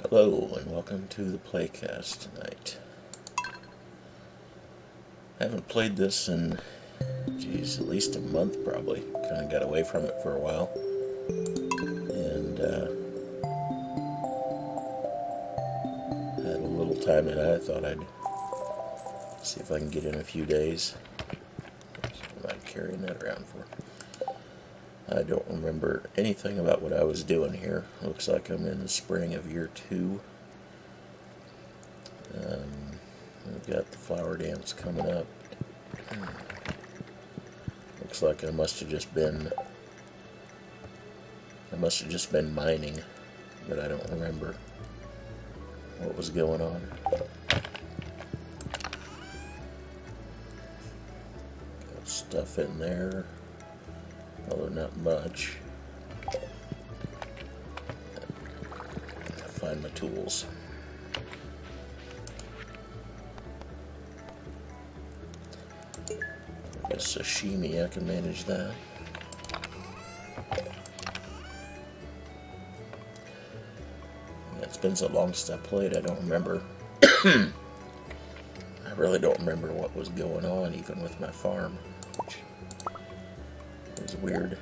Hello, and welcome to the Playcast tonight. I haven't played this in, geez, at least a month probably. Kind of got away from it for a while. And had a little time tonight. I thought I'd see if I can get in a few days. What am I carrying that around for? I don't remember anything about what I was doing here. Looks like I'm in the spring of year 2. We've got the flower dance coming up. Looks like I must have just been mining, but I don't remember what was going on. Got stuff in there. Although not much. Find my tools. I guess sashimi, I can manage that. Yeah, it's been so long since I played, I don't remember. I really don't remember what was going on, even with my farm. It was weird.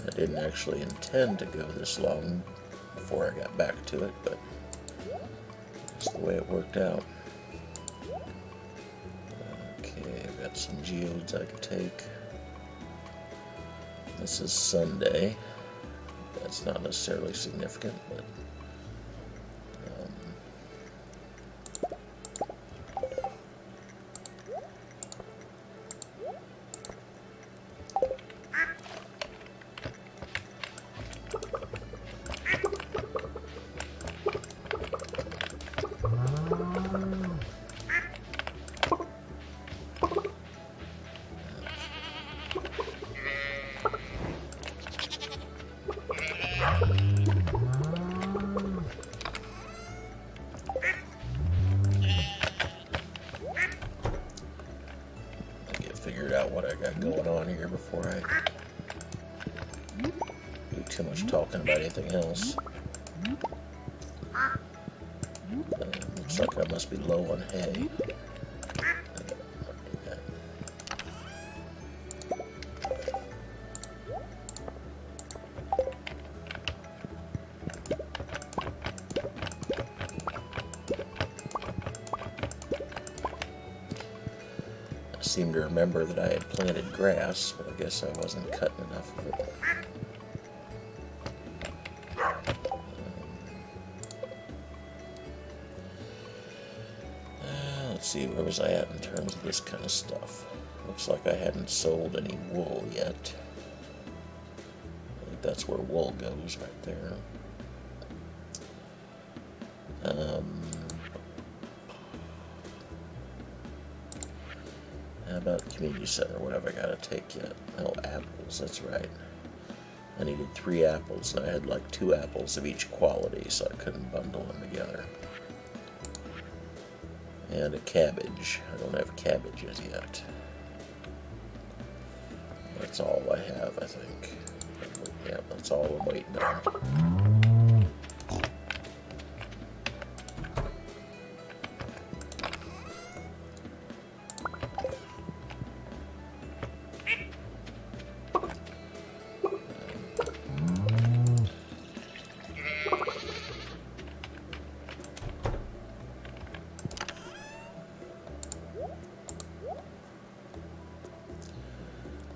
I didn't actually intend to go this long before I got back to it, but that's the way it worked out. Okay, I've got some geodes I can take. This is Sunday. That's not necessarily significant, but figured out what I got going on here before I do too much talking about anything else. Looks like I must be low on hay. I seem to remember that I had planted grass, but I guess I wasn't cutting enough of it. Let's see, where was I at in terms of this kind of stuff? Looks like I hadn't sold any wool yet. I think that's where wool goes, right there. How about community center? What have I got to take yet? Oh, apples, that's right. I needed 3 apples, and I had like 2 apples of each quality, so I couldn't bundle them together. And a cabbage. I don't have cabbages yet. That's all I have, I think. Yeah, that's all I'm waiting on.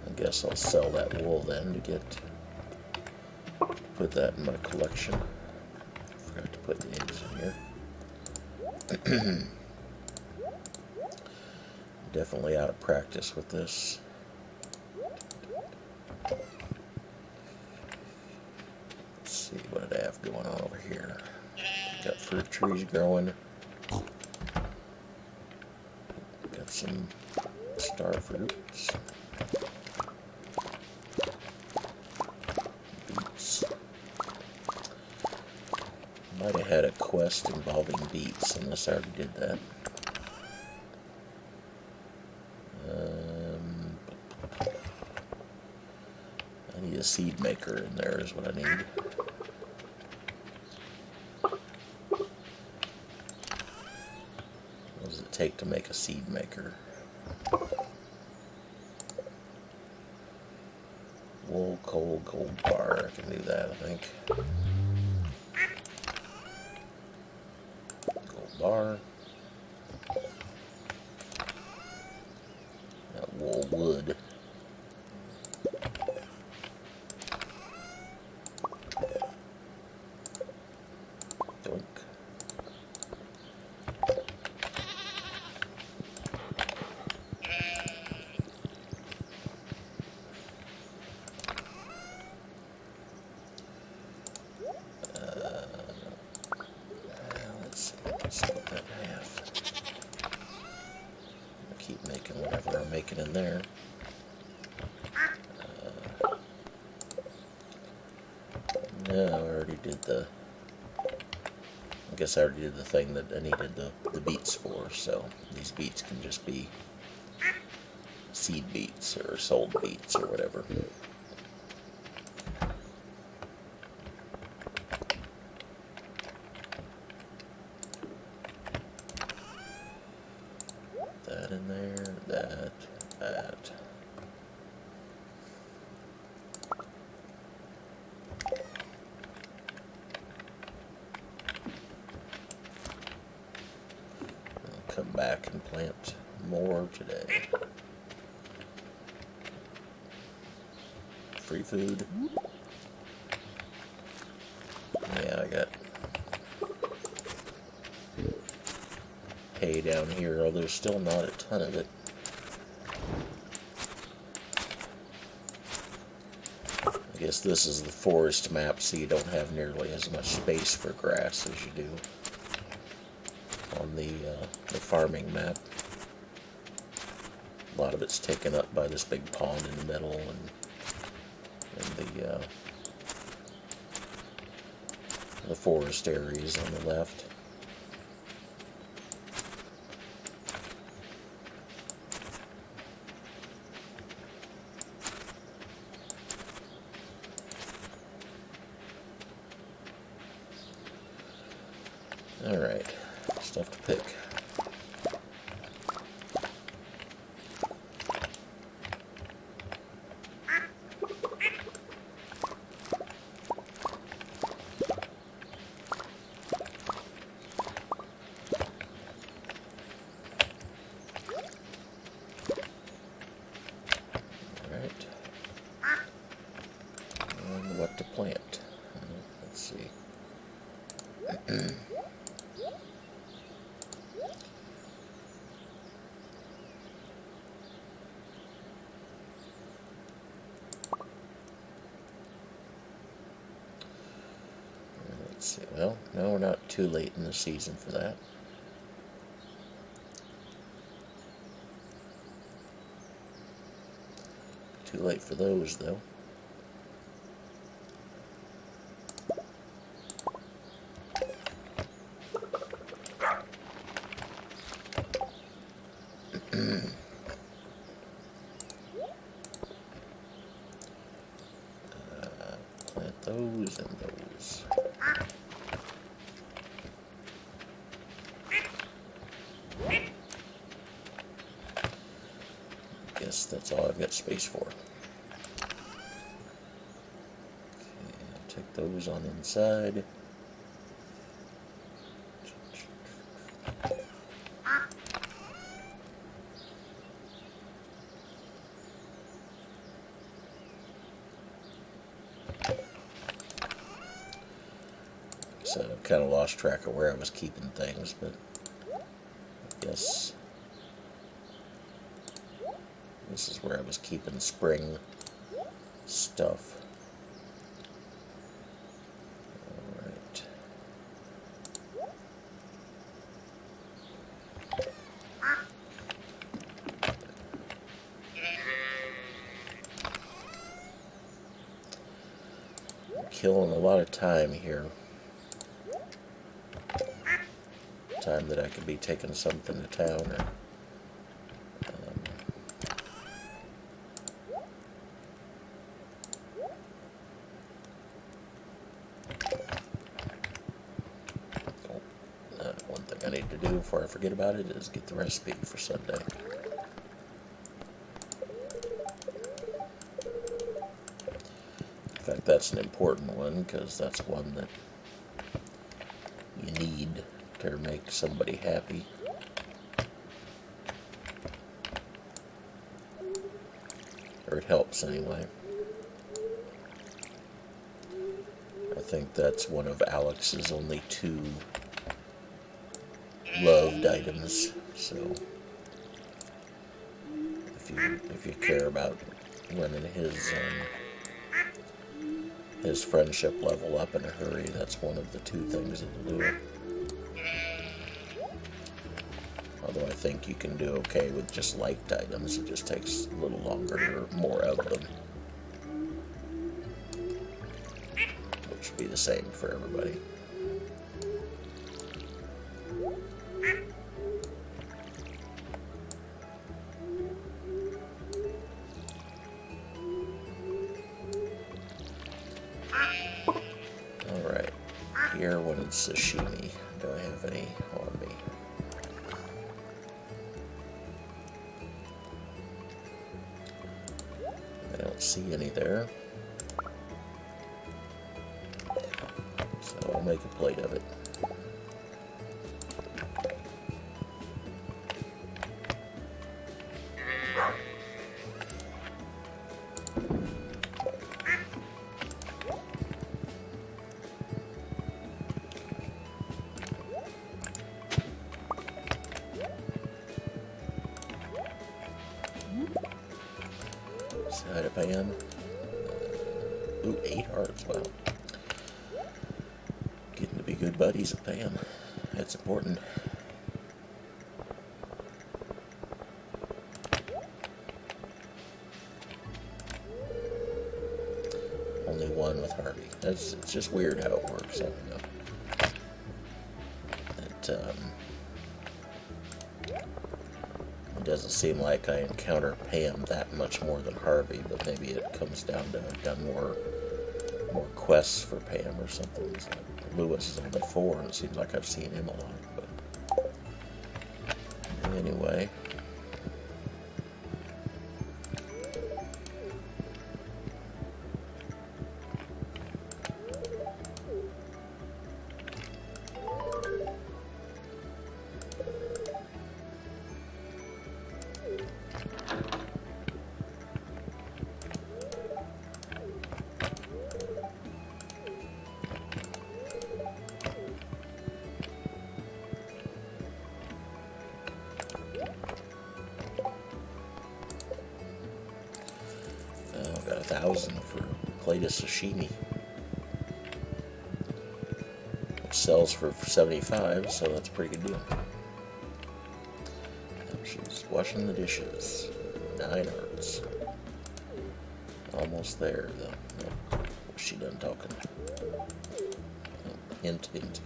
I guess I'll sell that wool then to put that in my collection. Forgot to put the eggs in here. Definitely out of practice with this. Let's see, what did I have going on over here? Got fruit trees growing. Got some star fruits. Might have had a quest involving beets, unless I already did that. a seed maker in there is what I need. What does it take to make a seed maker? Wool, coal, gold bar. I can do that, I think. Gold bar. That wool wood. Doink. Split that in half. I'll keep making whatever I'm making in there. No, I already did the... I guess I already did the thing that I needed the beets for, so these beets can just be seed beets or sold beets or whatever. That in there, that. I'll come back and plant more today. Free food. Yeah, I got hay down here, although there's still not a ton of it. I guess this is the forest map, so you don't have nearly as much space for grass as you do on the farming map. A lot of it's taken up by this big pond in the middle and the forest areas on the left. Alright, stuff to pick. Alright. And what to plant. Let's see. Well, no, we're not too late in the season for that. Too late for those, though. Plant those and those. Guess that's all I've got space for. Okay, take those on inside. So I've kind of lost track of where I was keeping things, but I guess this is where I was keeping spring stuff. Alright. I'm killing a lot of time here. Time that I could be taking something to town or need to do before I forget about it is get the recipe for Sunday. In fact, that's an important one because that's one that you need to make somebody happy. Or it helps anyway. I think that's one of Alex's only 2 loved items, so if you care about running his friendship level up in a hurry, that's one of the 2 things that'll do it. Although I think you can do okay with just liked items, it just takes a little longer or more of them. Which would be the same for everybody. Alright, here wanted sashimi. Do I have any on me? I don't see any there. So I'll make a plate of it. Side of pan. Ooh, 8 hearts, wow. Getting to be good buddies at Pam. That's important. Only 1 with Harvey. It's just weird how it works. I don't know. It doesn't seem like I encounter Pam that much more than Harvey, but maybe it comes down to I've done more quests for Pam or something. It's like Lewis is only 4, and it seems like I've seen him a lot. But anyway. Got 1,000 for a plate of sashimi, which sells for 75, so that's a pretty good deal. She's washing the dishes. 9 hearts. Almost there, though. Nope. She done talking. Hint, hint.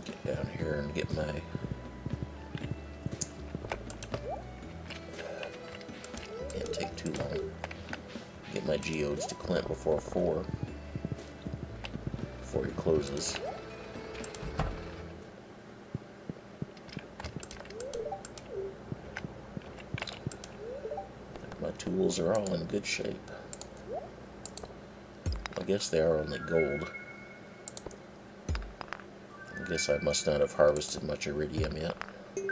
Get down here and get my too long. Get my geodes to Clint before 4. Before he closes. My tools are all in good shape. I guess they are only gold. I guess I must not have harvested much iridium yet. Like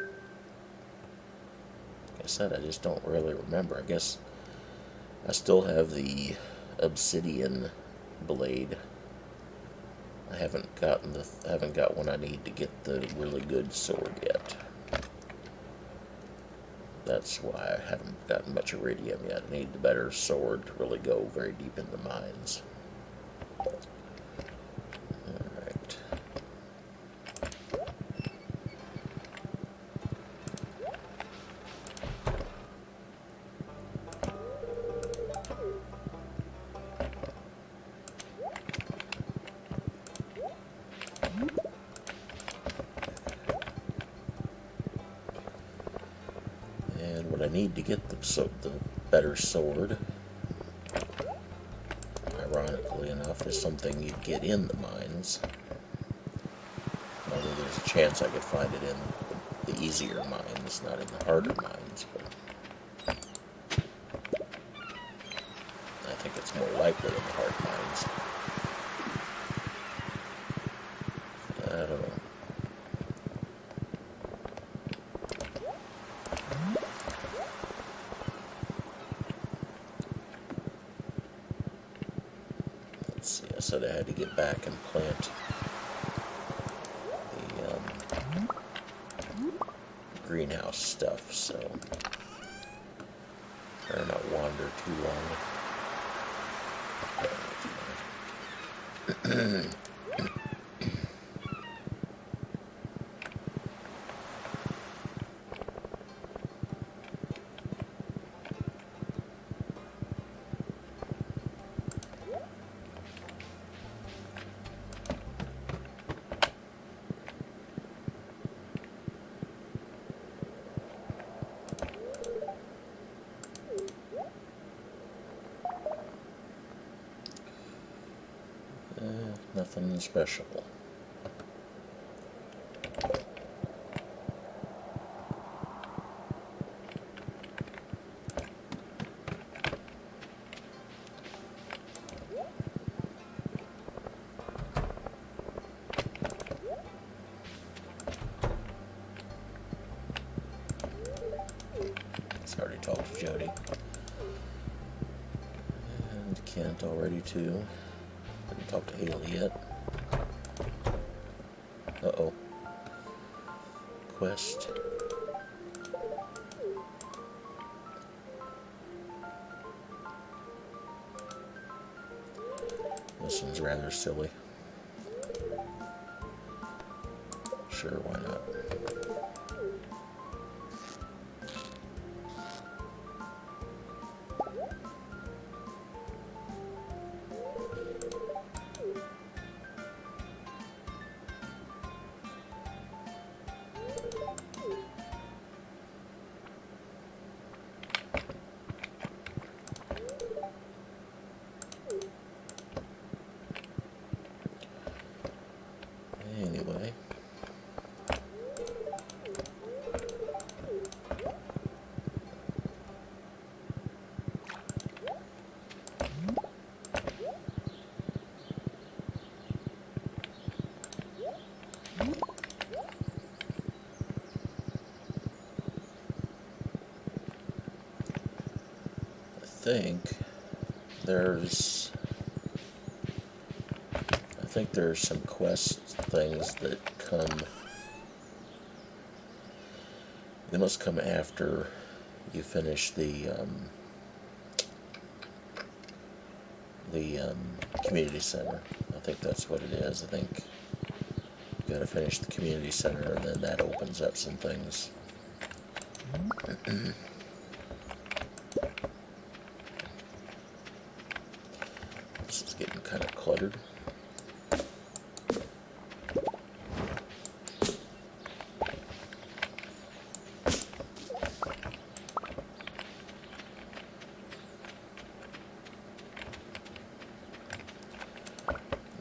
I said, I just don't really remember. I guess I still have the obsidian blade. I haven't got one I need to get the really good sword yet. That's why I haven't gotten much iridium yet. I need the better sword to really go very deep in the mines. Alright. And what I need to get the better sword, I ironically enough, is something you'd get in the mines. Although there's a chance I could find it in the easier mines, not in the harder mines, but I think it's more likely in the hard mines. I don't know. Let's see, I said I had to get back and plant the greenhouse stuff, so better not wander too long. Nothing special. Let's already talked to Jody. And Kent already too. Didn't talk to Haley yet. Uh-oh. Quest. This one's rather silly. Sure, why not? Anyway. I think there's some quest things that come. They must come after you finish the community center. I think that's what it is. I think you gotta finish the community center, and then that opens up some things. This is getting kind of cluttered.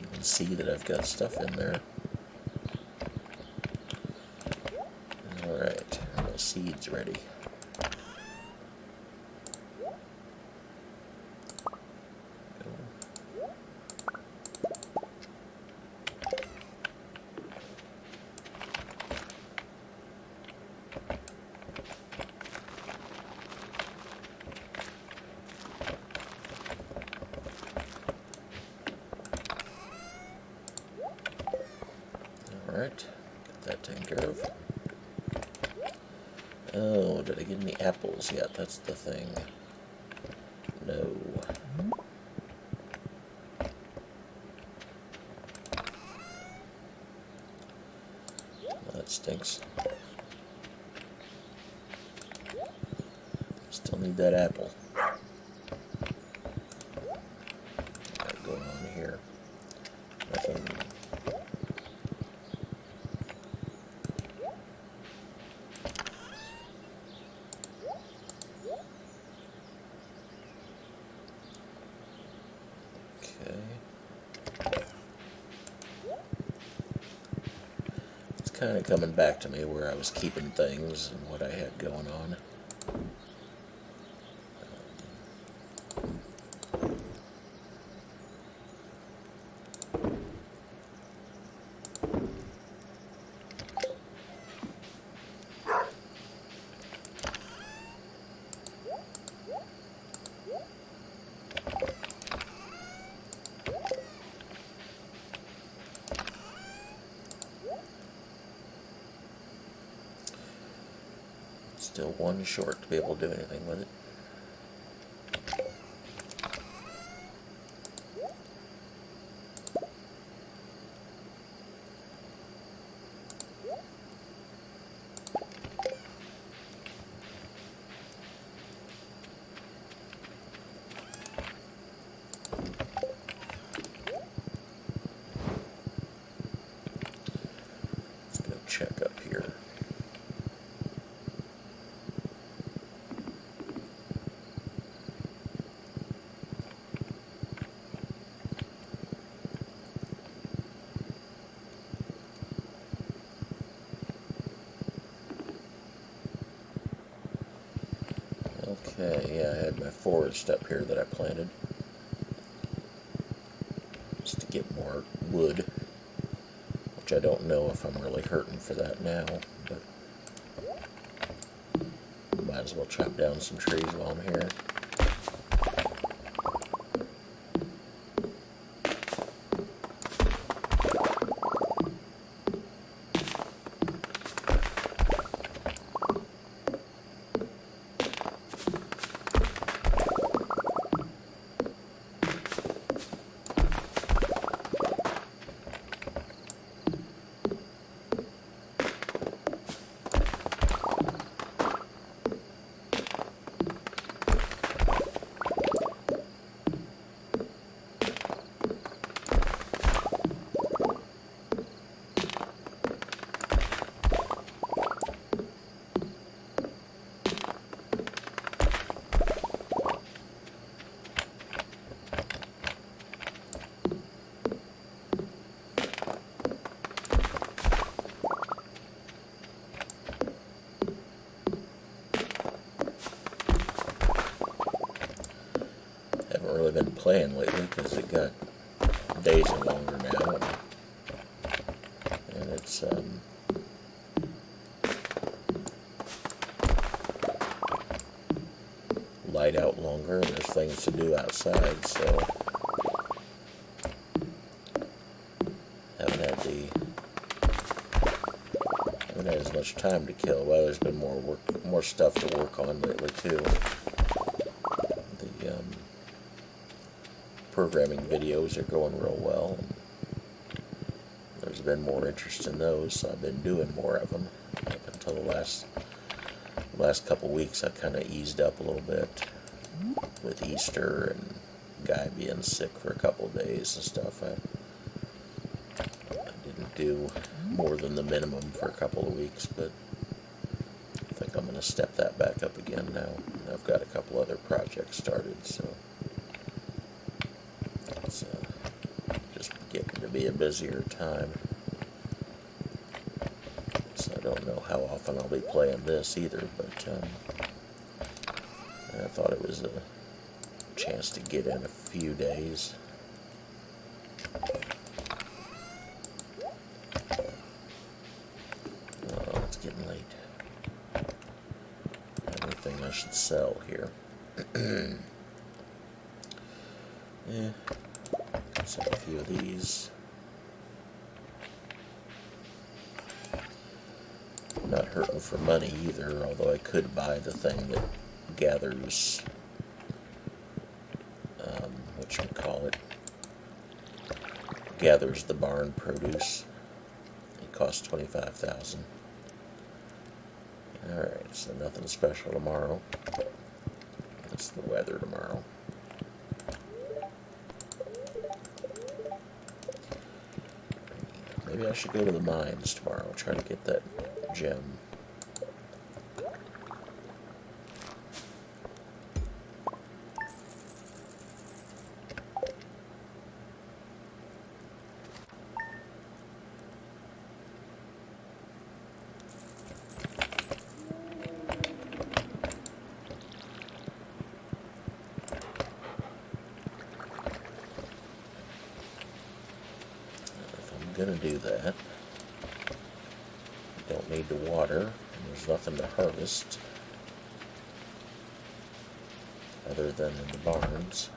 You can see that I've got stuff in there. Alright, my seed's ready. Alright, get that taken care of. Oh, did I get any apples yet? That's the thing. No. Well, that stinks. Still need that apple. What's going on here? Nothing. kind of coming back to me where I was keeping things and what I had going on. Still one short to be able to do anything with it. Let's go check up here. Okay, yeah, I had my forest up here that I planted. Just to get more wood, which I don't know if I'm really hurting for that now, but might as well chop down some trees while I'm here. Haven't really been playing lately because it got days are longer now, and it's light out longer and there's things to do outside, so haven't had as much time to kill. Well, there's been more stuff to work on lately too. The programming videos are going real well. There's been more interest in those, so I've been doing more of them. Up until the last couple weeks, I kind of eased up a little bit with Easter and Guy being sick for a couple of days and stuff. I didn't do more than the minimum for a couple of weeks, but I think I'm going to step that back up again now. I've got a couple other projects started, so it's just getting to be a busier time. So I don't know how often I'll be playing this either, but I thought it was a chance to get in a few days. Oh, it's getting late. Everything I should sell here. Yeah, sell a few of these. Not hurting for money either, although I could buy the thing that gathers, gathers the barn produce. It costs $25,000. Alright, so nothing special tomorrow. That's the weather tomorrow. Maybe I should go to the mines tomorrow, try to get that gem. gonna do that. Don't need to water, and there's nothing to harvest other than in the barns.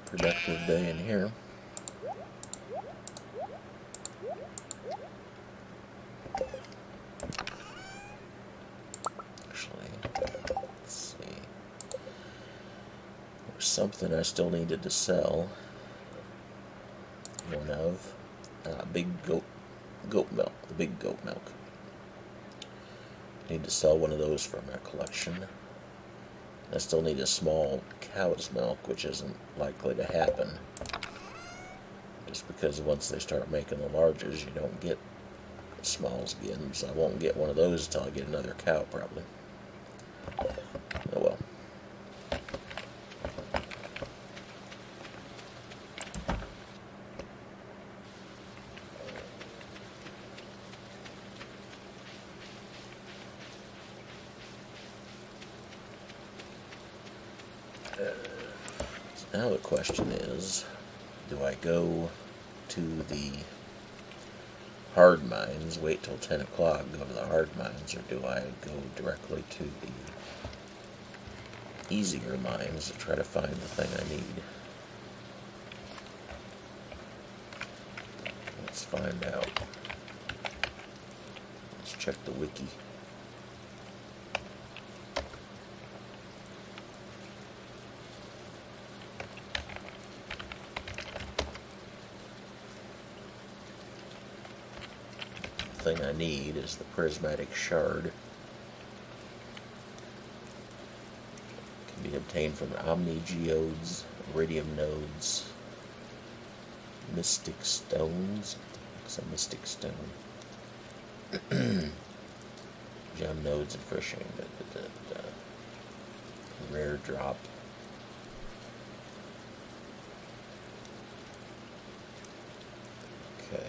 Productive day in here. Actually, let's see. There's something I still needed to sell. One of big goat milk. The big goat milk. Need to sell one of those from our collection. I still need a small cow's milk, which isn't likely to happen. Just because once they start making the larges, you don't get smalls again. So I won't get one of those until I get another cow, probably. Oh well. Now the question is, do I go to the hard mines, wait till 10 o'clock, go to the hard mines, or do I go directly to the easier mines to try to find the thing I need? Let's find out. Let's check the wiki. Thing I need is the prismatic shard. Can be obtained from omni geodes, iridium nodes, mystic stones. It's a mystic stone. Gem nodes and fishing. Rare drop. Okay.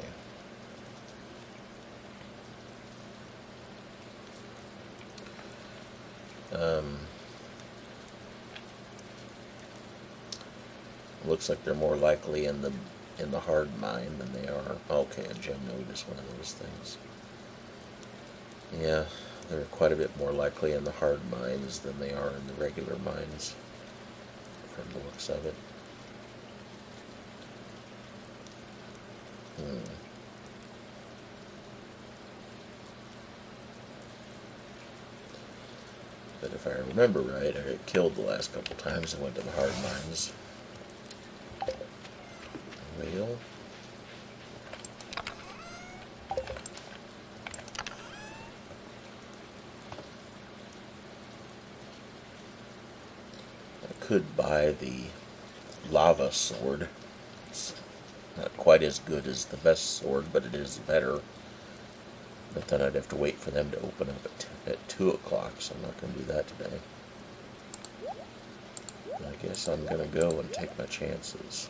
Looks like they're more likely in the hard mine than they are. Okay, a gem node is one of those things. Yeah, they're quite a bit more likely in the hard mines than they are in the regular mines, from the looks of it. But if I remember right, I got killed the last couple times I went to the hard mines. Wheel. I could buy the lava sword. It's not quite as good as the best sword, but it is better. But then I'd have to wait for them to open up at 2 o'clock, so I'm not going to do that today. I guess I'm going to go and take my chances.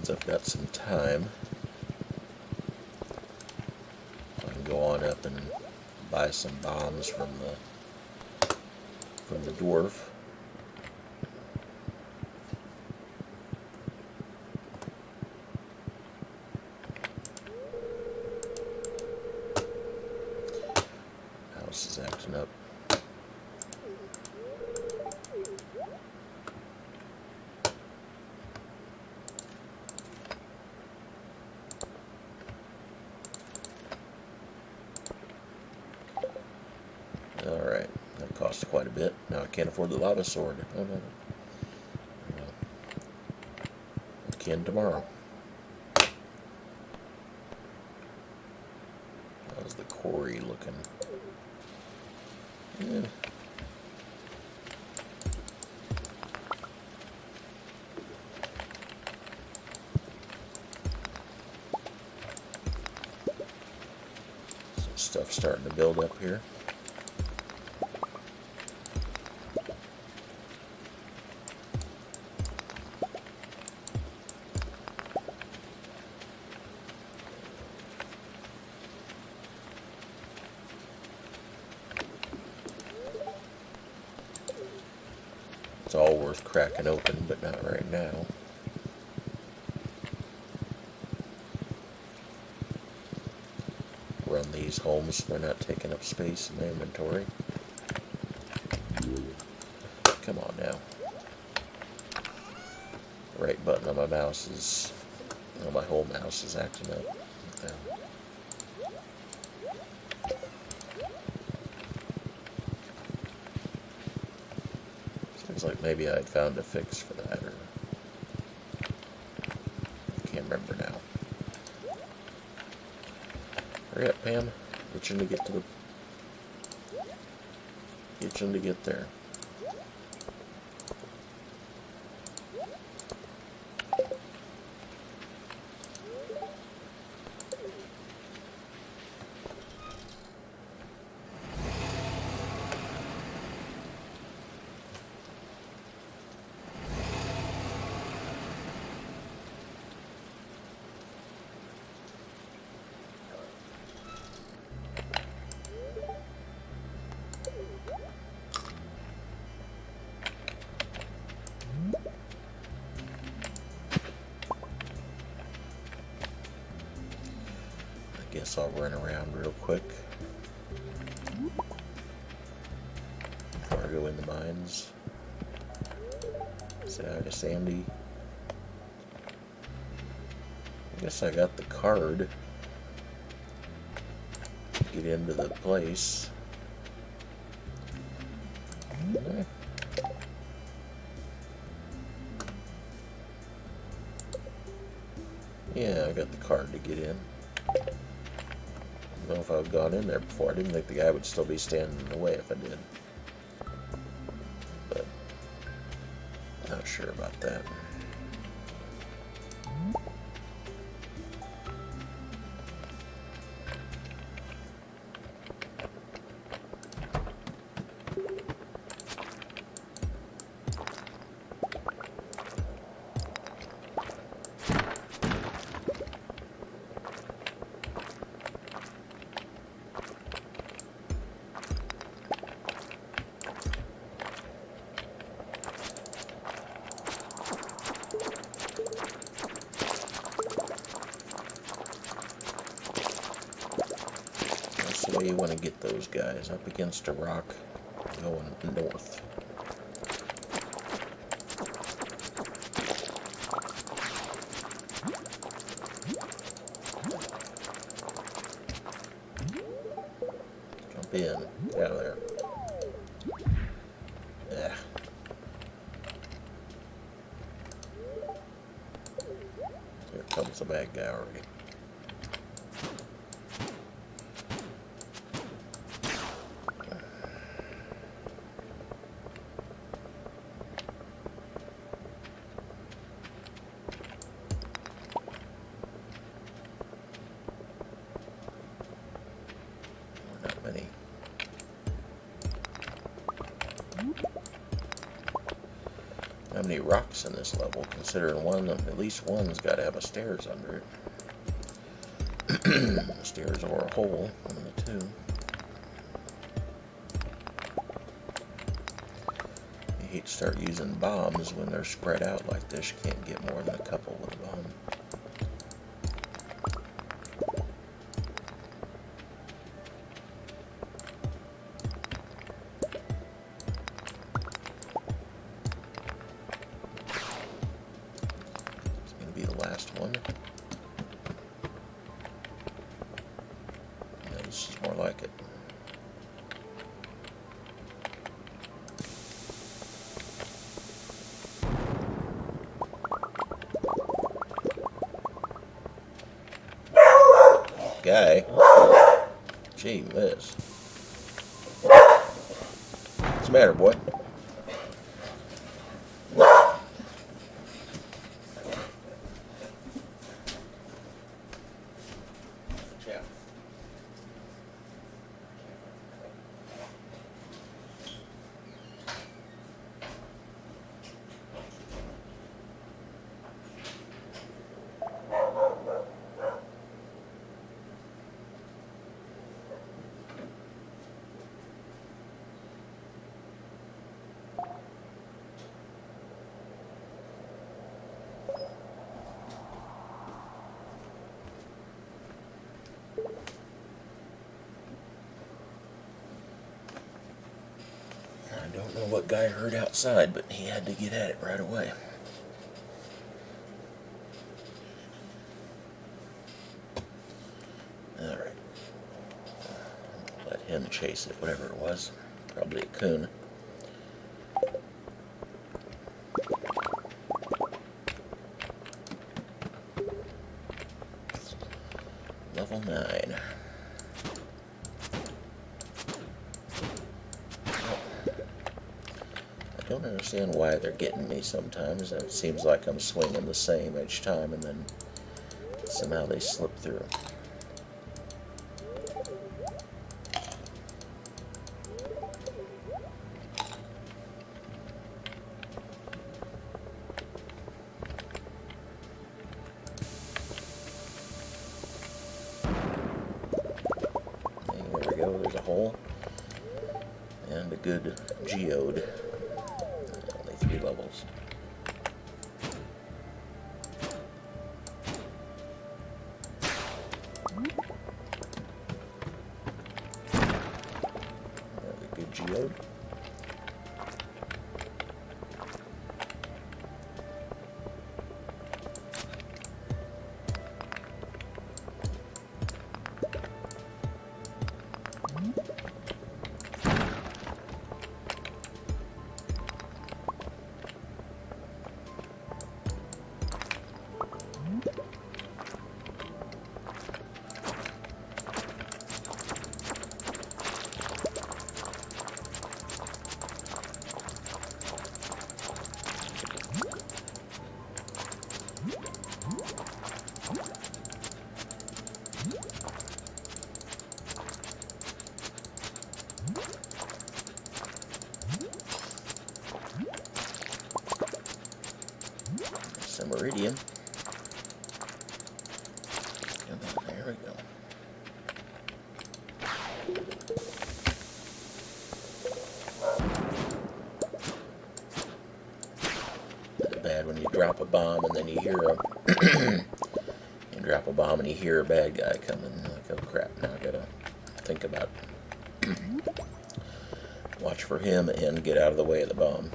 Since I've got some time, I can go on up and buy some bombs from the dwarf. House is acting up. Alright, that cost quite a bit. Now I can't afford the lava sword. Oh, no. I can tomorrow. How's the quarry looking? Yeah. Some stuff starting to build up here. It's all worth cracking open, but not right now. Run these homes so they're not taking up space in my inventory. Come on now. The right button on my mouse is... well, my whole mouse is acting up. Seems like maybe I'd found a fix for that, or... I can't remember now. Hurry up, Pam. Itching to get to the... itching to get there. Guess I'll run around real quick before I go in the mines. Say hi to Sandy. I guess I got the card to get into the place. Yeah, I got the card to get in. I don't know if I would have gone in there before. I didn't think the guy would still be standing in the way if I did. But, not sure about that. So you want to get those guys up against a rock going north. Jump in. Get out of there. Yeah. Here comes the bad guy already. How many rocks in this level, considering at least one's got to have a stairs under it. Stairs or a hole, one of the two. You hate to start using bombs when they're spread out like this. You can't get more than a couple with a bomb. Be the last one. No, this is more like it. Guy. Gee whiz. What's the matter, boy? I don't know what Guy heard outside, but he had to get at it right away. Alright. Let him chase it, whatever it was. Probably a coon. Level 9. I don't understand why they're getting me sometimes. It seems like I'm swinging the same each time, and then somehow they slip through. There we go, there's a hole. And a good geode. Only 3 levels. Another good geode. Some iridium. And there we go. It's bad when you drop a bomb and then you hear a you drop a bomb and you hear a bad guy coming. Like, oh crap! Now I gotta think about watch for him and get out of the way of the bomb.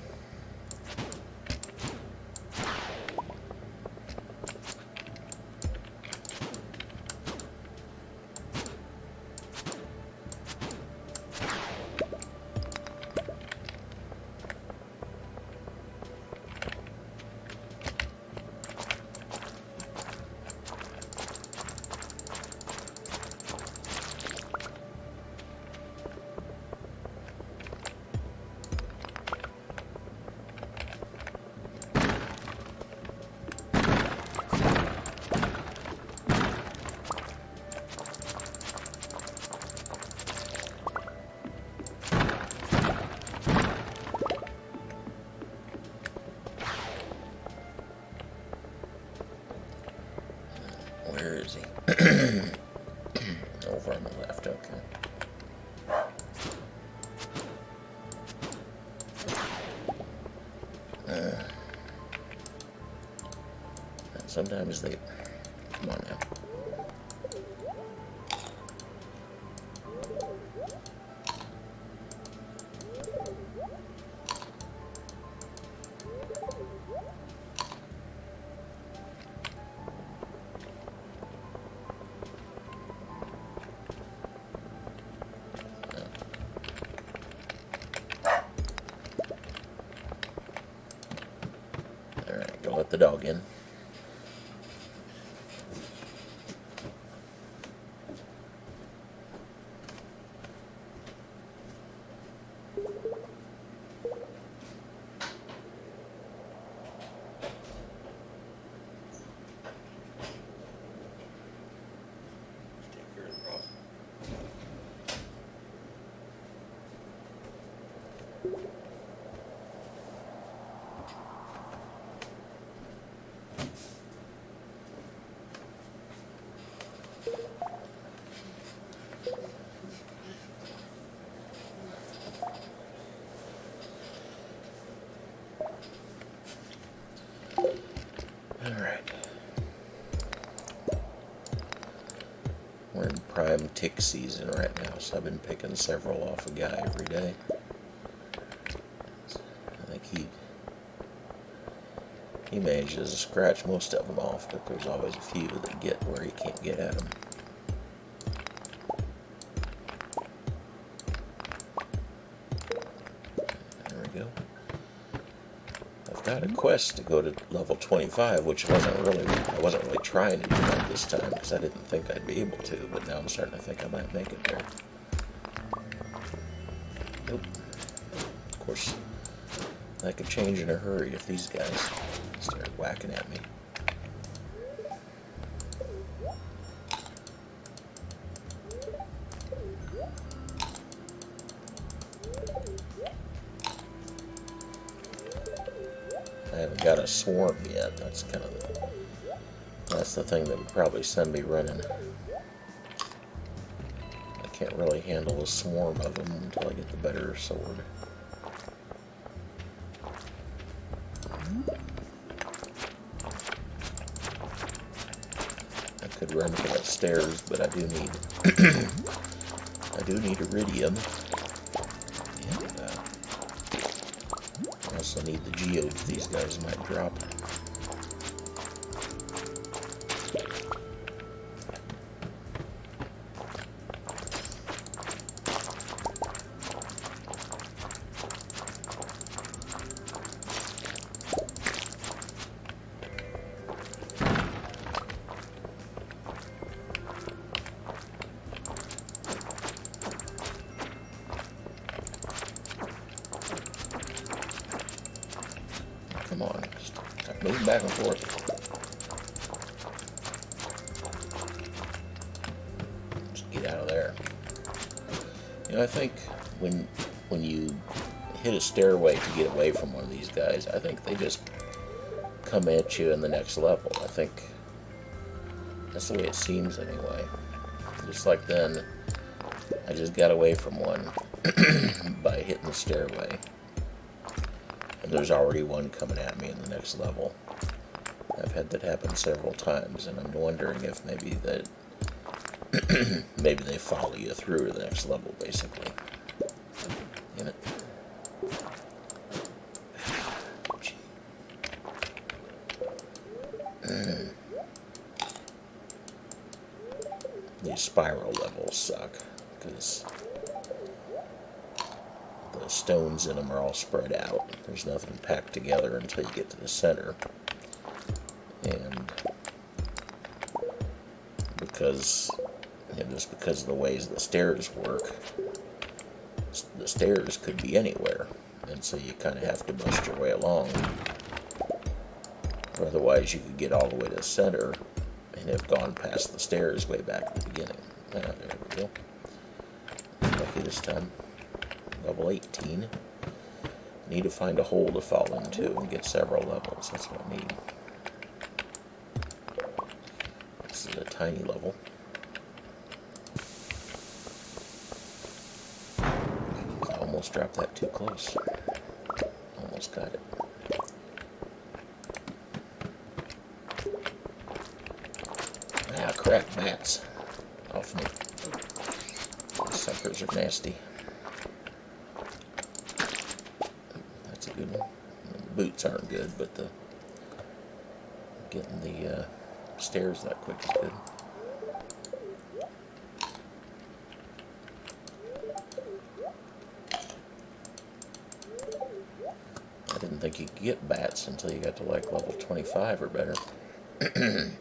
Over on the left, okay. Sometimes they... Come on now. Alright, go let the dog in. Alright. We're in prime tick season right now, so I've been picking several off a guy every day. I think he manages to scratch most of them off, but there's always a few that get where he can't get at them. There we go. I've got a quest to go to level 25, which I wasn't really trying to do that this time because I didn't think I'd be able to, but now I'm starting to think I might make it there. Nope. Of course, that could change in a hurry if these guys start whacking at me. I haven't got a swarm yet. That's the thing that would probably send me running. I can't really handle a swarm of them until I get the better sword. I could run for the stairs, but I do need iridium. I also need the geodes these guys might drop. Come on, stop moving back and forth. Just get out of there. You know, I think when you hit a stairway to get away from one of these guys, I think they just come at you in the next level. I think that's the way it seems anyway. Just like then, I just got away from one by hitting the stairway. And there's already one coming at me in the next level. I've had that happen several times, and I'm wondering if maybe maybe they follow you through to the next level, basically. Damn it. These spiral levels suck, because the stones in them are all spread out. There's nothing packed together until you get to the center. And just because of the ways the stairs work, the stairs could be anywhere. And so you kind of have to bust your way along. Or otherwise you could get all the way to the center and have gone past the stairs way back at the beginning. Ah, there we go. Lucky this time. Level 18. Need to find a hole to fall into and get several levels. That's what I need. This is a tiny level. almost dropped that too close. Almost got it. Ah, crap, bats. Off me. These suckers are nasty. That's a good one. The boots aren't good, but getting the stairs that quick is good. I didn't think you could get bats until you got to like level 25 or better. I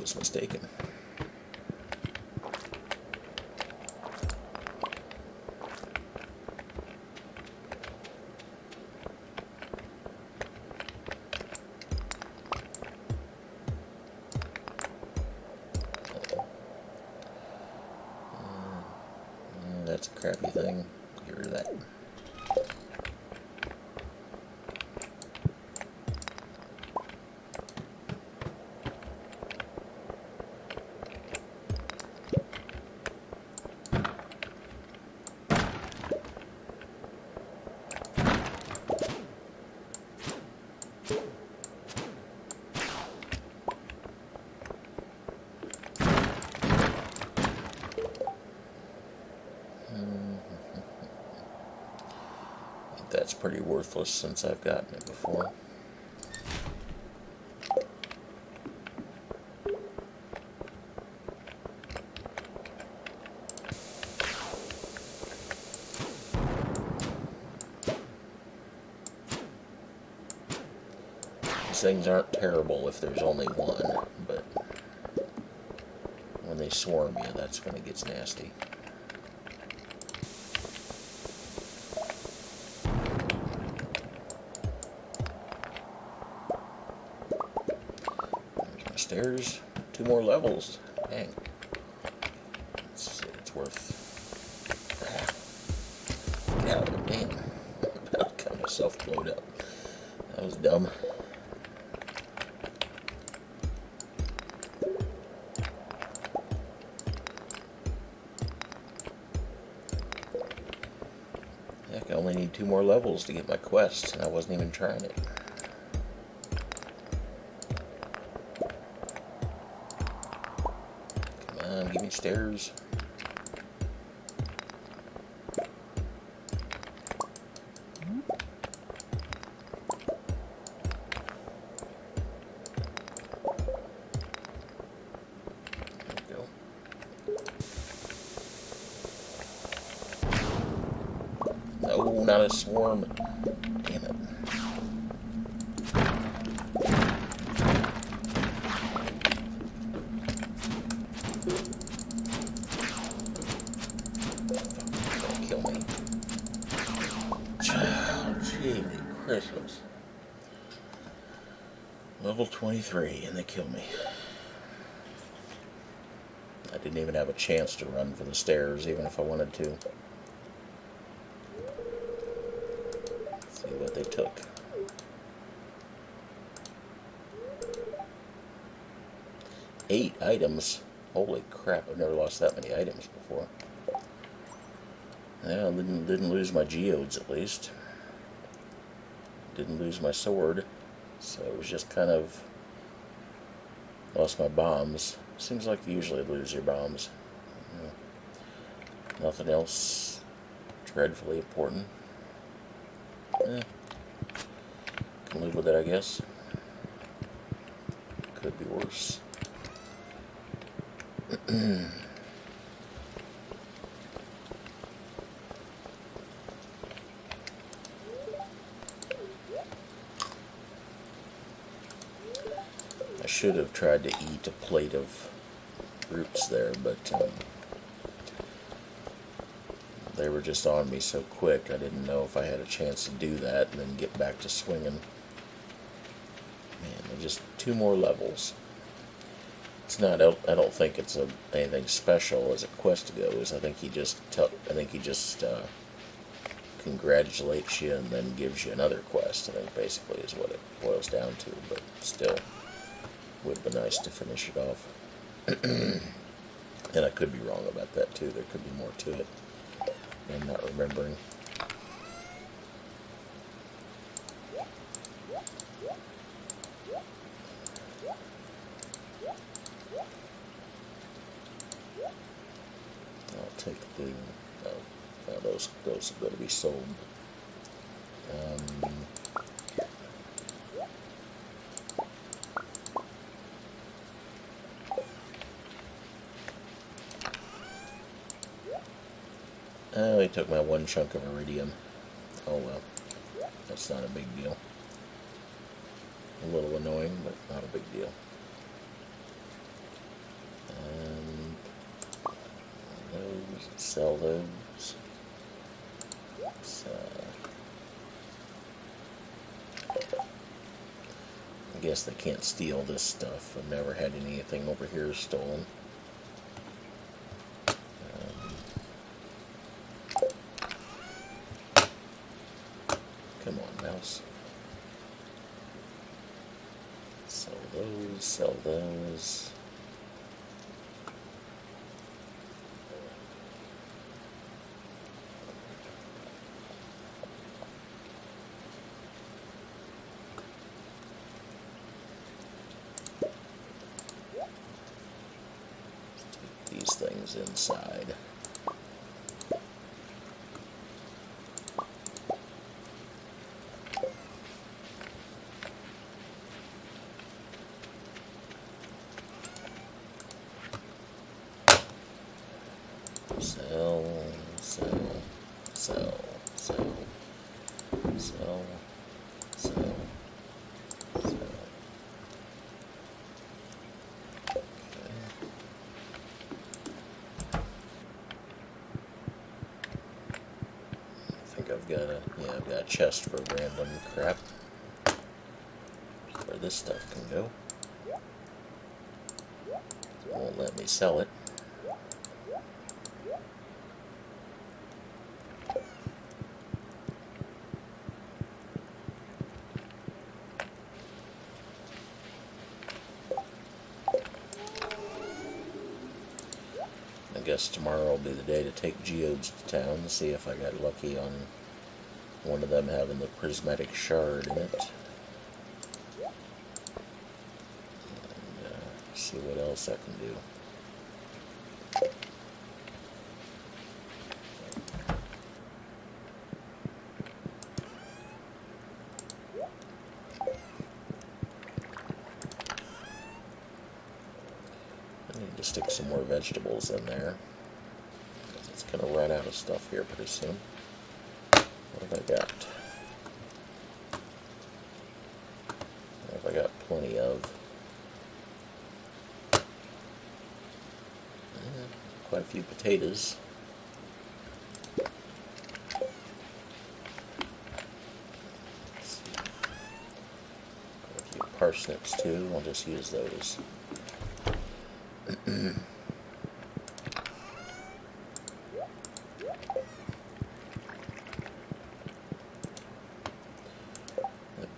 was mistaken. That's a crappy thing. Get rid of that. That's pretty worthless since I've gotten it before. These things aren't terrible if there's only one, but when they swarm you, that's when it gets nasty. Stairs, 2 more levels. Dang. It's worth. Get out of there, damn. About got myself blowed up. That was dumb. Heck, I only need 2 more levels to get my quest, and I wasn't even trying it. Give me stairs. There we go. No, not a swarm. Damn it. Kill me. Gee, Christmas. Level 23, and they kill me. I didn't even have a chance to run for the stairs, even if I wanted to. Let's see what they took. 8 items. Holy crap, I've never lost that many items before. Yeah, I didn't lose my geodes at least. Didn't lose my sword. So it was just kind of... lost my bombs. Seems like you usually lose your bombs. Nothing else dreadfully important. Can live with it, I guess. Could be worse. I should have tried to eat a plate of roots there, but they were just on me so quick I didn't know if I had a chance to do that and then get back to swinging. Man, they're just 2 more levels. It's not. I don't think it's anything special as a quest goes. I think he just congratulates you and then gives you another quest. I think basically is what it boils down to. But still, would be nice to finish it off. And I could be wrong about that too. There could be more to it. I'm not remembering. I'll take the... Oh, those are going to be sold. Oh, he took my one chunk of iridium. Oh well, that's not a big deal. A little annoying, but not a big deal. Those, sell those. I guess they can't steal this stuff. I've never had anything over here stolen. Come on, mouse. Sell those, sell those. Take these things inside. Sell, sell, sell, sell, sell, sell, sell. Okay. I think I've got a chest for random crap. Where this stuff can go. Won't let me sell it. I guess tomorrow will be the day to take geodes to town and see if I got lucky on one of them having the prismatic shard in it. And see what else I can do. I need to stick some more vegetables in there. It's going to run out of stuff here pretty soon. What have I got? What have I got plenty of? Quite a few potatoes. Quite a few parsnips too. I'll just use those. It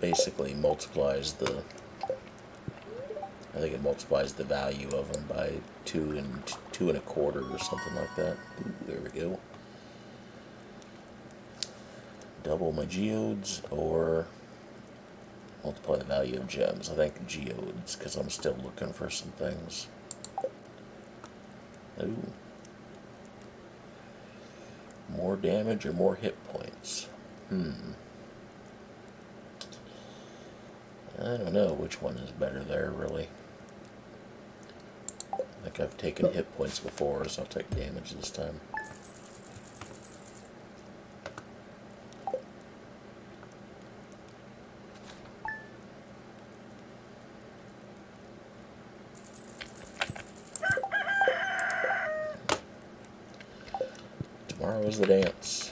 basically multiplies the, I think it multiplies the value of them by 2 and a quarter or something like that. Ooh, there we go. Double my geodes or multiply the value of gems. I think geodes, because I'm still looking for some things. Ooh. More damage or more hit points? I don't know which one is better there, really. I think I've taken hit points before, so I'll take damage this time. Tomorrow is the dance.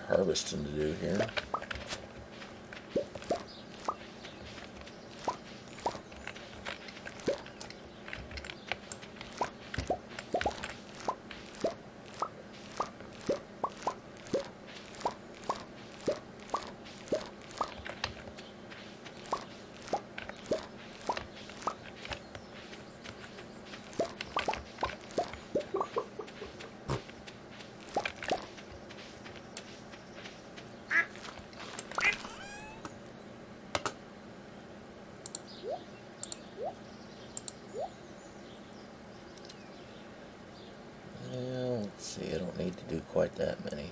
Harvesting to do here. do quite that many.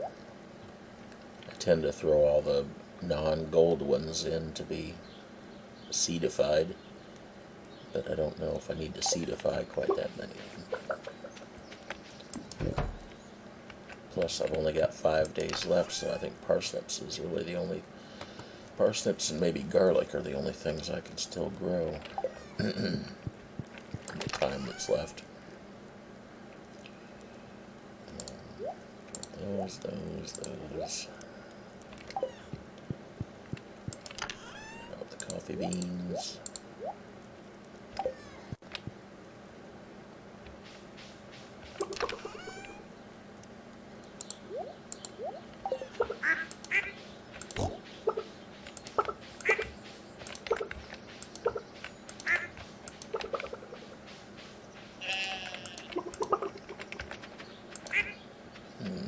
I tend to throw all the non-gold ones in to be seedified, but I don't know if I need to seedify quite that many of them. Plus, I've only got 5 days left, so I think parsnips is really the only... Parsnips and maybe garlic are the only things I can still grow in the time that's left. Those. Drop the coffee beans.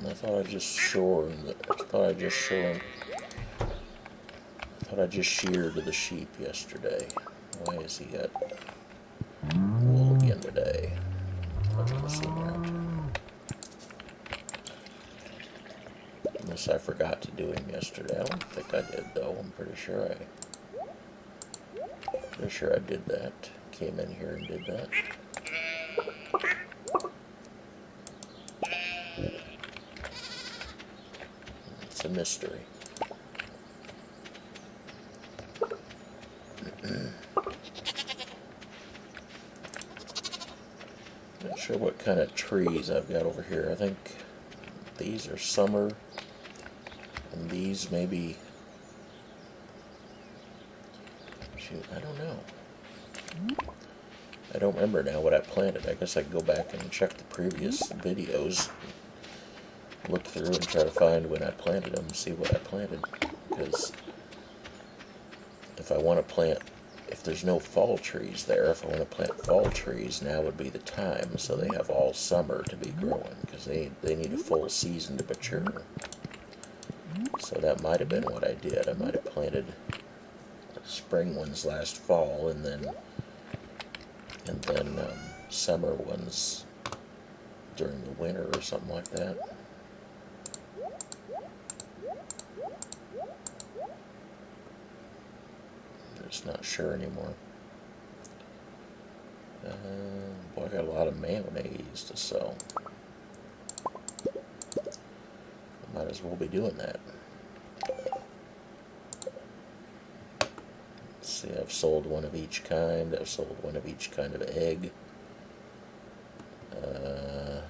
I thought I just sheared the sheep yesterday. Why has he got wool again today? Doesn't seem right. Unless I forgot to do him yesterday. I don't think I did though. I'm pretty sure I did that. Came in here and did that. It's a mystery. Not sure what kind of trees I've got over here. I think these are summer, and these maybe... Shoot, I don't know. I don't remember now what I planted. I guess I can go back and check the previous videos, look through and try to find when I planted them, see what I planted. Because if I want to plant, if there's no fall trees there, if I want to plant fall trees, now would be the time, so they have all summer to be growing, because they need a full season to mature. So that might have been what I did. I might have planted spring ones last fall, and then summer ones during the winter or something like that. I'm just not sure anymore. Boy, I got a lot of mayonnaise to sell. I might as well be doing that. Let's see, I've sold one of each kind. I've sold one of each kind of egg. I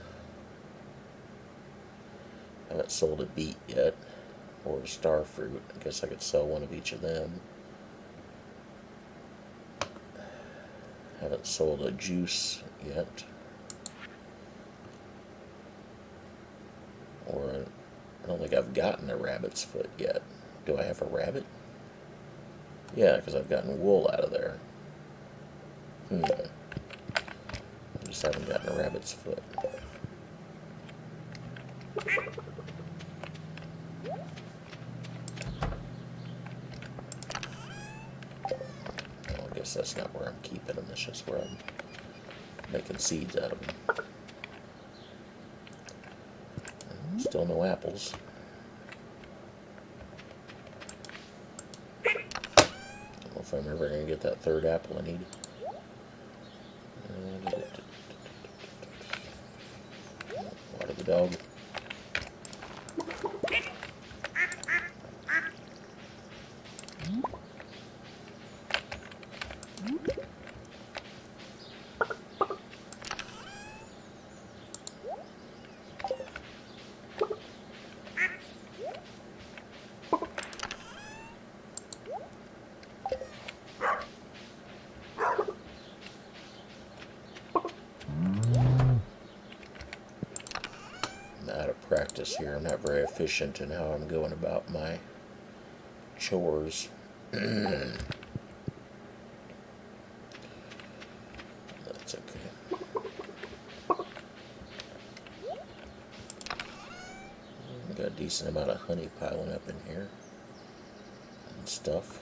haven't sold a beet yet, or a star fruit. I guess I could sell one of each of them. Haven't sold a juice yet. Or I don't think I've gotten a rabbit's foot yet. Do I have a rabbit? Yeah, because I've gotten wool out of there. I just haven't gotten a rabbit's foot. I guess that's not where I'm keeping them, that's just where I'm making seeds out of them. Still no apples. Don't know if I'm ever going to get that third apple I need. Water the dog. Practice here. I'm not very efficient in how I'm going about my chores. That's okay. I've got a decent amount of honey piling up in here and stuff.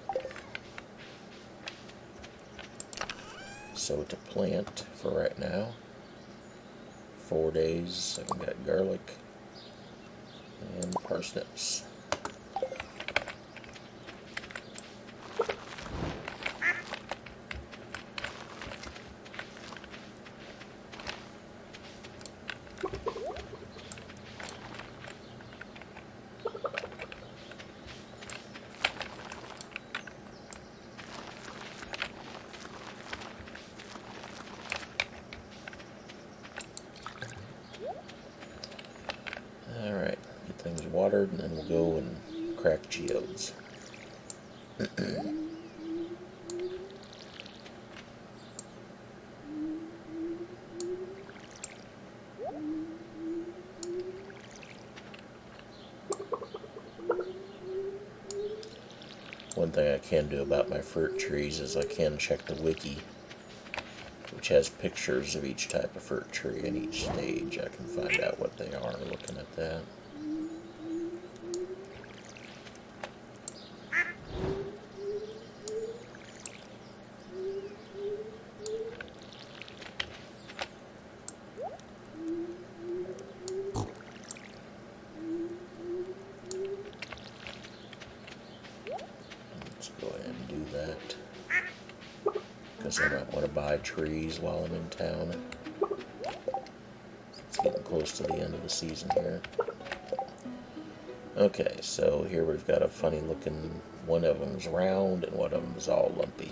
So to plant for right now, 4 days. I've got garlic and parsnips. Alright, get things watered and then we'll go and crack geodes. One thing I can do about my fruit trees is I can check the wiki, which has pictures of each type of fruit tree in each stage. I can find out what they are looking at that. Let's go ahead and do that, because I don't want to buy trees while I'm in town. It's getting close to the end of the season here. Okay, so here we've got a funny looking, one of them's round and one of them's all lumpy.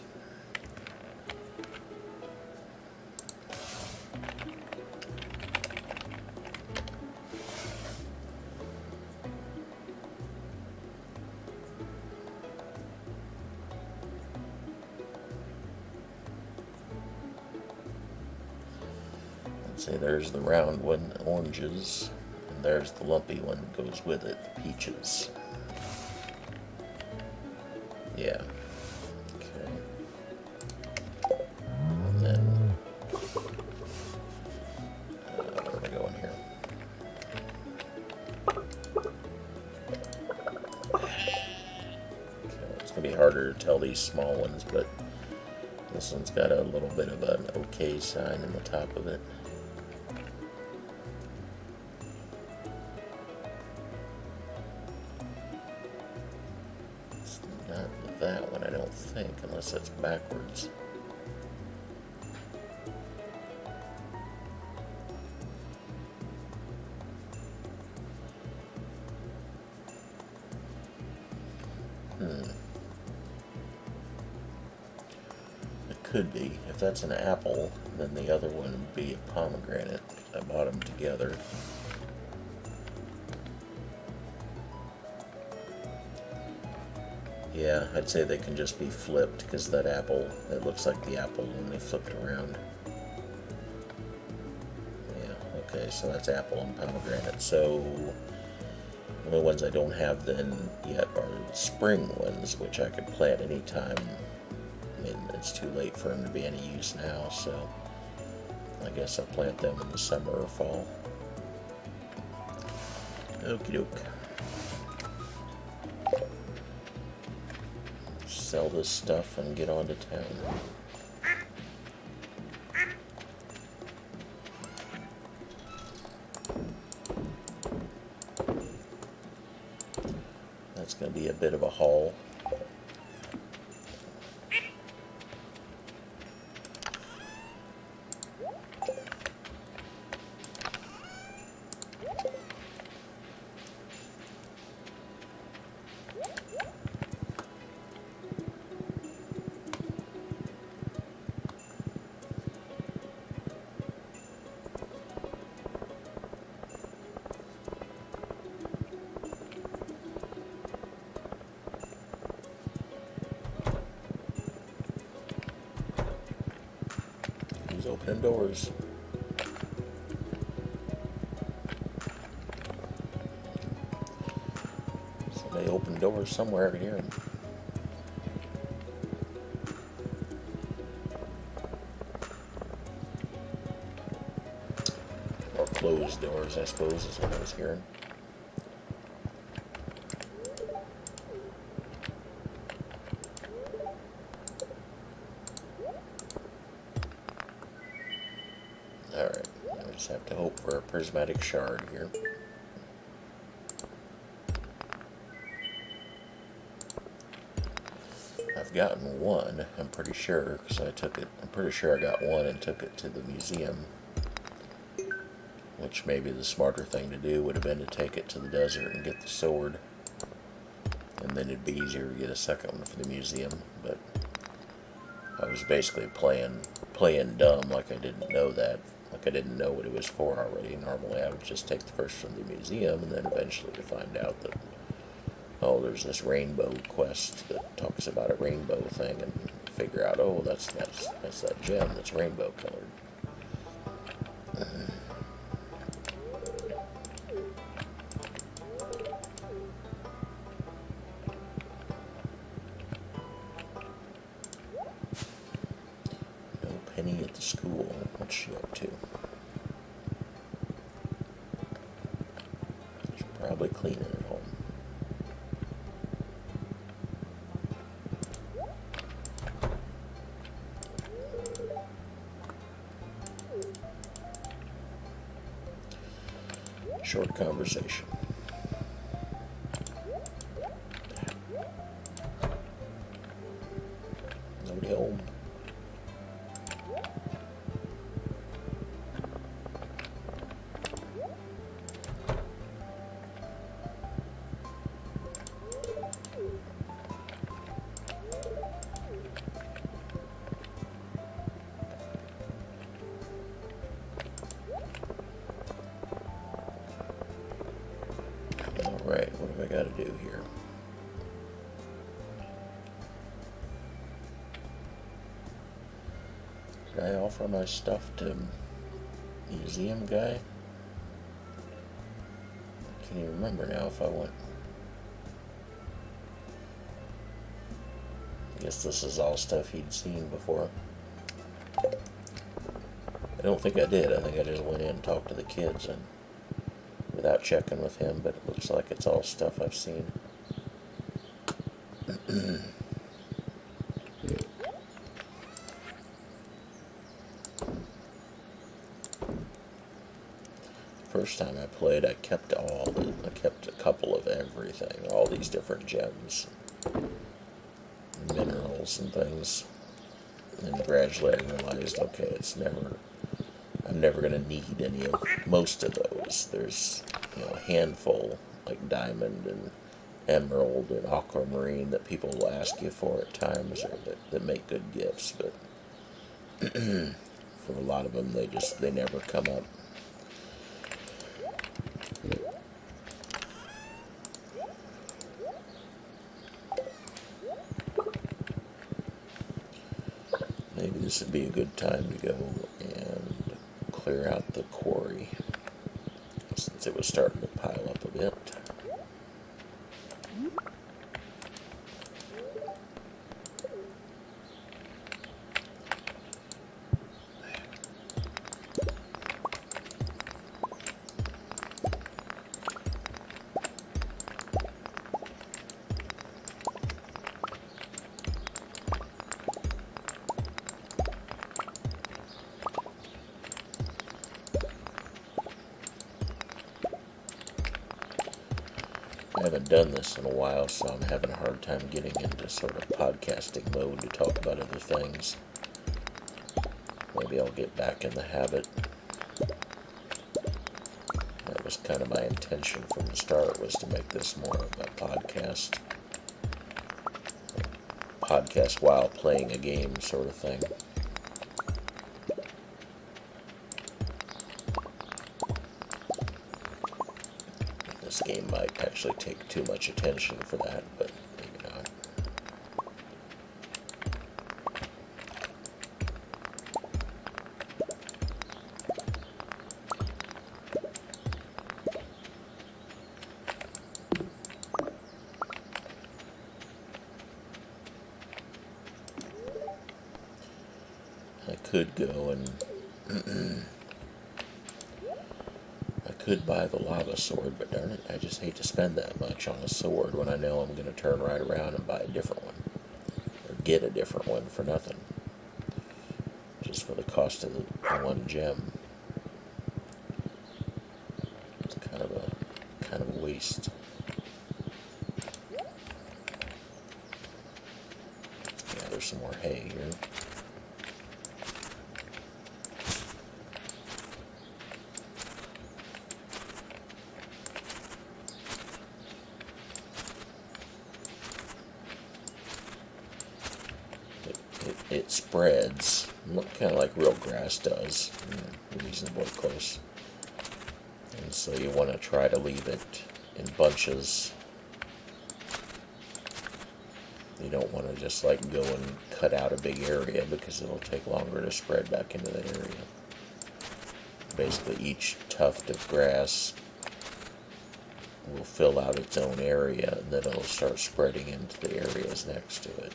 Say there's the round one, oranges, and there's the lumpy one that goes with it, the peaches. Yeah. Okay. And then, where am I going here? Okay, it's going to be harder to tell these small ones, but this one's got a little bit of an OK sign in the top of it. That one, I don't think, unless that's backwards. It could be. If that's an apple, then the other one would be a pomegranate. I bought them together. Yeah, I'd say they can just be flipped, because that apple, it looks like the apple when they flipped around. Yeah, okay, so that's apple and pomegranate. So, the only ones I don't have then yet are the spring ones, which I could plant anytime. I mean, it's too late for them to be any use now, so I guess I'll plant them in the summer or fall. Okie doke. Sell this stuff and get on to town. That's going to be a bit of a haul. Opening doors. Somebody opened doors somewhere over here. Or closed doors, I suppose, is what I was hearing. Just have to hope for a prismatic shard here. I've gotten one, I'm pretty sure, because I took it, I'm pretty sure I got one and took it to the museum. Which maybe the smarter thing to do would have been to take it to the desert and get the sword. And then it'd be easier to get a second one for the museum, but I was basically playing dumb, like I didn't know that. Like I didn't know what it was for already. Normally I would just take the first from the museum and then eventually find out that, oh, there's this rainbow quest that talks about a rainbow thing, and figure out, oh, that's that gem that's rainbow colored. No Penny at the school. What's she up to? She's probably cleaning at home. Short conversation. Nobody home. Alright, what have I got to do here? Did I offer my stuff to museum guy? I can't even remember now if I went. I guess this is all stuff he'd seen before. I don't think I did. I think I just went in and talked to the kids and without checking with him, but it looks like it's all stuff I've seen. First time I played, I kept I kept a couple of everything, all these different gems, minerals and things. And gradually I realized, okay, I'm never going to need any of most of those. There's, a handful, like diamond and emerald and aquamarine, that people will ask you for at times, or that make good gifts, but for a lot of them, they never come up. Maybe this would be a good time to go and clear out the quarry, since it was starting to pile up a bit. I haven't done this in a while, so I'm having a hard time getting into sort of podcasting mode to talk about other things. Maybe I'll get back in the habit. That was kind of my intention from the start, was to make this more of a podcast. Podcast while playing a game sort of thing. This game might actually take too much attention for that, but maybe not. I could go and I could buy the lava sword, but darn it, I just hate to spend that much on a sword when I know I'm going to turn right around and buy a different one. Or get a different one for nothing. Just for the cost of the one gem. least. Yeah, there's some more hay here. It spreads, kind of like real grass does, reasonably close. And so you want to try to leave it in bunches. You don't want to just like go and cut out a big area because it'll take longer to spread back into that area. Basically each tuft of grass will fill out its own area, and then it'll start spreading into the areas next to it.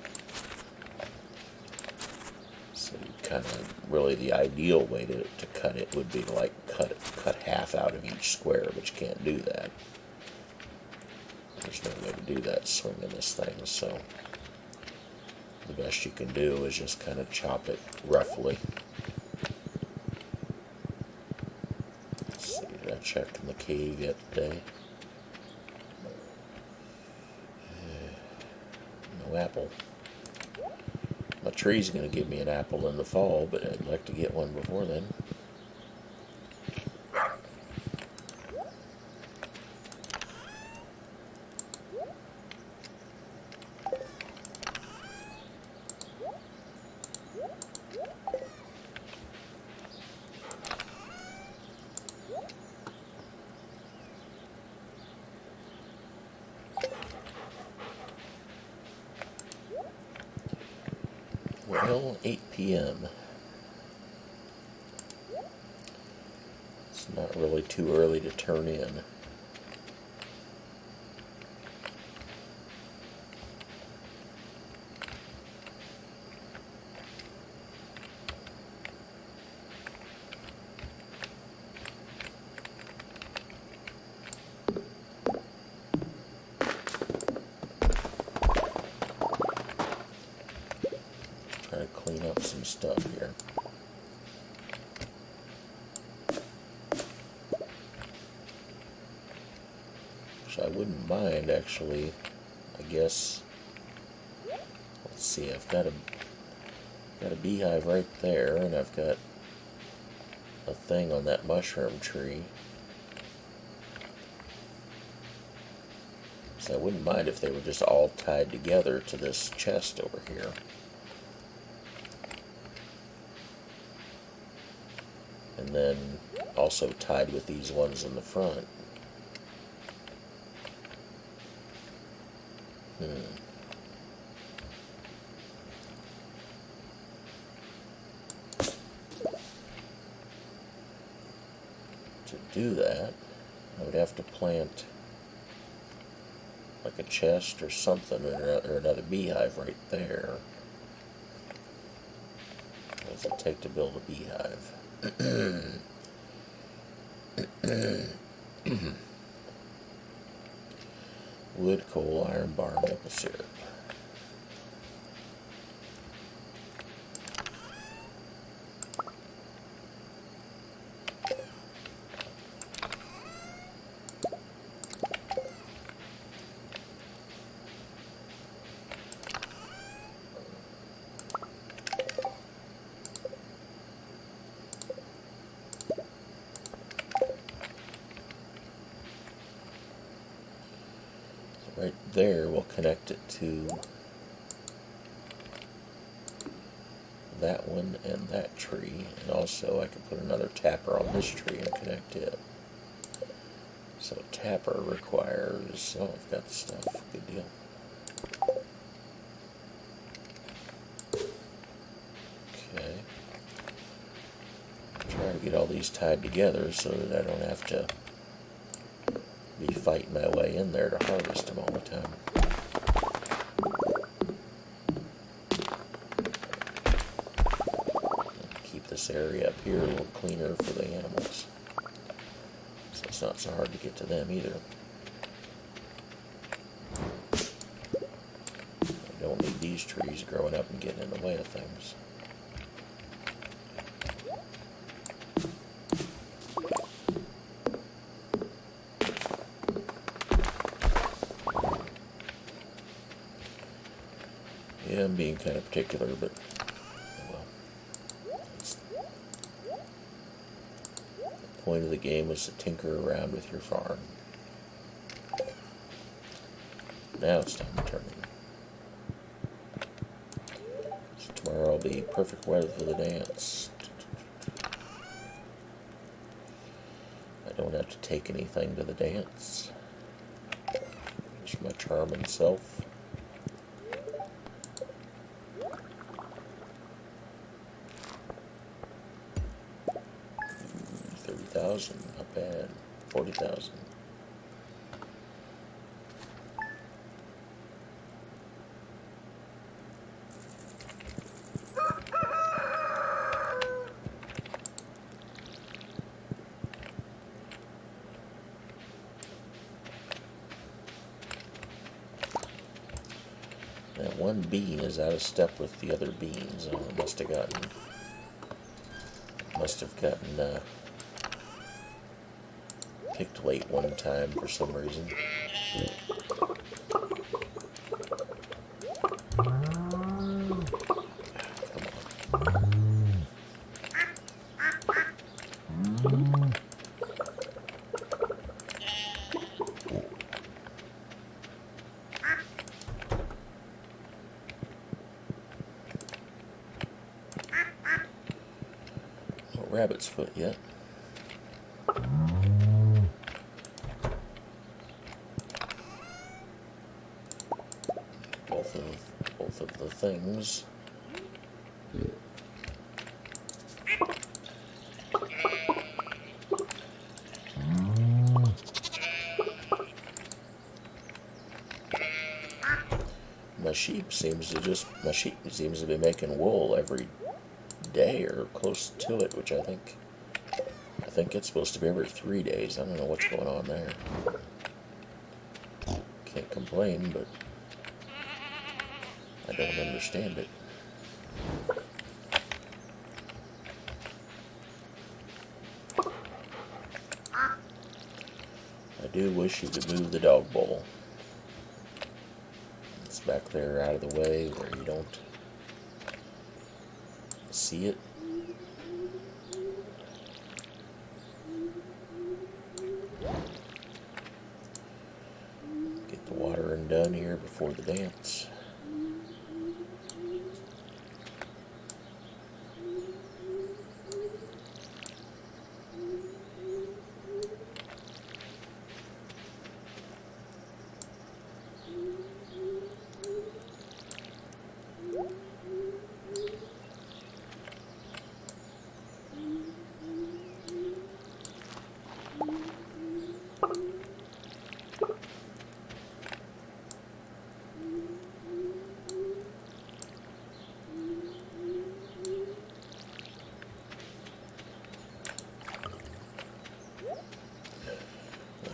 So you kind of, really the ideal way to cut it would be to like cut half out of each square, but you can't do that. There's no way to do that swinging this thing, so the best you can do is just kind of chop it roughly. Let's see, did I check in the cave yet today? No apple. My tree's going to give me an apple in the fall, but I'd like to get one before then. Well, 8 p.m. It's not really too early to turn in. Try to clean up some stuff here. Which I wouldn't mind, actually. I guess. Let's see. I've got a beehive right there, and I've got a thing on that mushroom tree. So I wouldn't mind if they were just all tied together to this chest over here. And then also tied with these ones in the front. To do that, I would have to plant like a chest or something, or another beehive right there. What does it take to build a beehive? Wood, coal, iron bar, maple syrup. Right there, we'll connect it to that one and that tree, and also I could put another tapper on this tree and connect it. So tapper requires, oh, I've got the stuff, good deal. Okay. Try to get all these tied together so that I don't have to be fighting my way in there to harvest them all the time. Keep this area up here a little cleaner for the animals, so it's not so hard to get to them either. I don't need these trees growing up and getting in the way of things. Yeah, I'm being kind of particular, but well. The point of the game is to tinker around with your farm. Now it's time to turn in. So tomorrow will be perfect weather for the dance. I don't have to take anything to the dance. Just my charming self. 30,000, not bad. 40,000. That one bean is out of step with the other beans. Oh, it must have gotten picked late one time for some reason. No rabbit's foot yet. Both of the things. My sheep seems to be making wool every day or close to it, which I think it's supposed to be every 3 days. I don't know what's going on there. Can't complain, but I don't understand it. I do wish you could move the dog bowl. It's back there out of the way where you don't see it. Get the watering done here before the dance.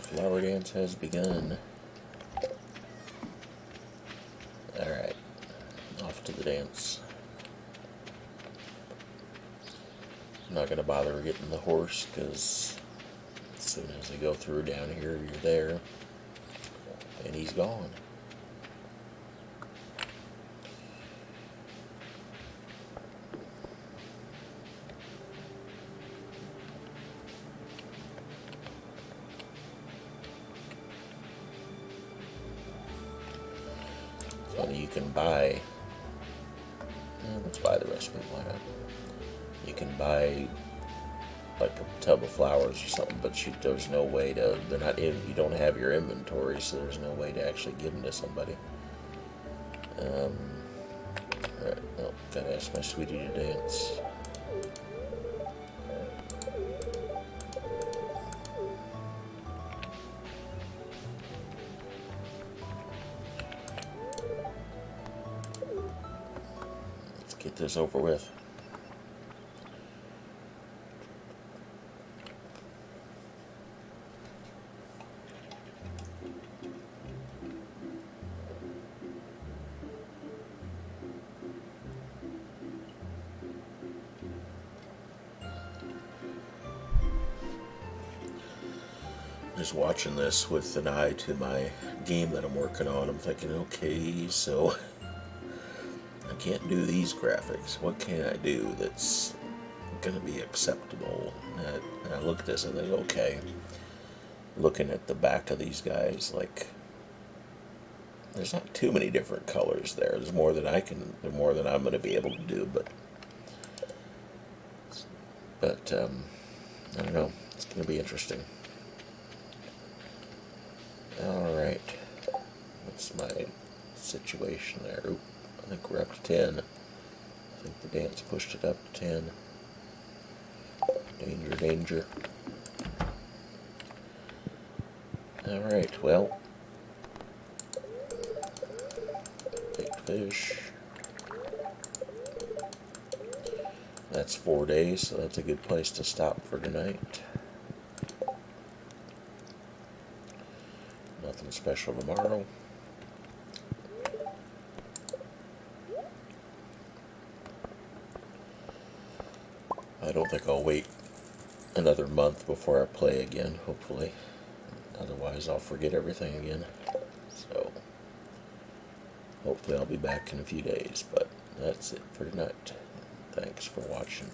Flower dance has begun. Alright, off to the dance. I'm not going to bother getting the horse because as soon as I go through down here, you're there, and he's gone. You can buy, let's buy the recipe, why not? You can buy like a tub of flowers or something, but there's no way to, you don't have your inventory, so there's no way to actually give them to somebody. Alright, well, gotta ask my sweetie to dance. Get this over with. Just watching this with an eye to my game that I'm working on. I'm thinking, okay, so I can't do these graphics. What can I do that's going to be acceptable? And I look at this and think, okay, looking at the back of these guys, like, there's not too many different colors there. There's more than I'm going to be able to do, but I don't know. It's going to be interesting. All right. What's my situation there? Oop, I think we're up to 10. I think the dance pushed it up to 10. Danger, danger. All right, well, baked fish. That's 4 days, so that's a good place to stop for tonight. Nothing special tomorrow. I don't think I'll wait another month before I play again, hopefully. Otherwise, I'll forget everything again. So, hopefully I'll be back in a few days, but that's it for tonight. Thanks for watching.